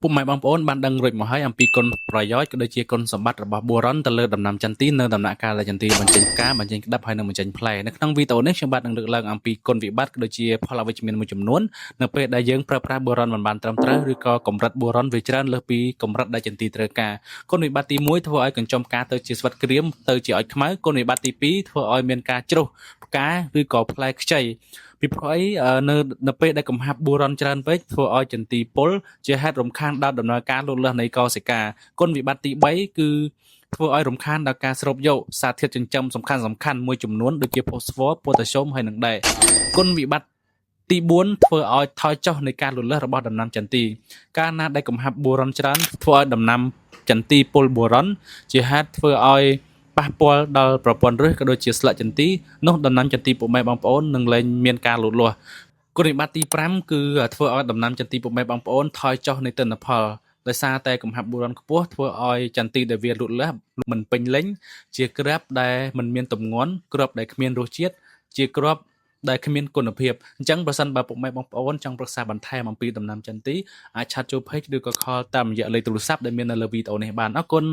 ពុកម៉ែបងប្អូនបានដឹងរួចមកហើយអំពីគុណប្រយោជន៍ក៏ដូចជាគុណសម្បត្តិរបស់បូរ៉ុនទៅលើដំណាំចន្ទីនៅដំណាក់កាលដែលចន្ទីបញ្ចេញផ្កាបញ្ចេញក្តាប់ហើយនិងបញ្ចេញផ្លែនៅក្នុងវីដេអូនេះខ្ញុំបាទនឹងលើកឡើងអំពីគុណវិបត្តិក៏ដូចជាផលអវិជ្ជមានមួយចំនួននៅពេលដែលយើងប្រើប្រាស់បូរ៉ុនមិនបានត្រឹមត្រូវឬក៏កម្រិតបូរ៉ុនវាច្រើនលើសពីកម្រិតដែលចន្ទីត្រូវការគុណវិបត្តិទី1ធ្វើឲ្យកញ្ចុំផ្កាទៅជាស្វិតក្រៀមទៅជាអុចខ្មៅគុណវិបត្តិទី2ធ្វើឲ្យមានការជ្រុះផ្កាឬក៏ផ្លែខ្ចីពីព្រោះអីនៅពេលដែលកំហាប់បូរ៉ុនច្រើនពេកធ្វើឲ្យចន្ទីពុលជាហេតុរំខានដល់ដំណើរការលូតលាស់នៃកោសិកាគុណវិបត្តិទី3គឺធ្វើឲ្យរំខានដល់ការស្រូបយកសារធាតុចិញ្ចឹមសំខាន់មួយចំនួនដូចជាផូស្វ័រប៉ូតាស្យូមហើយនិងដែកគុណវិបត្តិទី4ធ្វើឲ្យថយចុះនៃការលូតលាស់របស់ដំណាំចន្ទីកាលណាដែលកំហាប់បូរ៉ុនច្រើនធ្វើឲ្យដំណាំចន្ទីពុលបូរ៉ុនជាហេតុធ្វើឲ្យប៉ះពាល់ដល់ប្រព័ន្ធឫសក៏ដូចជាស្លឹកចន្ទីនោះដំណាំចន្ទីពុកម៉ែបងប្អូននឹងលែងមានការលូតលាស់គុណវិបត្តិទី5គឺធ្វើឲ្យដំណាំចន្ទីពុកម៉ែបងប្អូនថយចុះនៃទិន្នផលដោយសារតែកំហាប់បូរ៉ុនខ្ពស់ធ្វើឲ្យចន្ទីដែលវាលូតលាស់មិនពេញលេញជាគ្រាប់ដែលមិនមានទម្ងន់គ្រាប់ដែលគ្មានរសជាតិជាគ្រាប់ដែលគ្មានគុណភាពអញ្ចឹងប្រសិនបើពុកម៉ែបងប្អូនចង់ប្រឹក្សាបន្ថែមអំពីដំណាំចន្ទីអាចឆាតចូល page ឬក៏ call តាមរយៈលេខទូរស័ព្ទដែលមាននៅលើវីដេអូនេះបានអរគុណ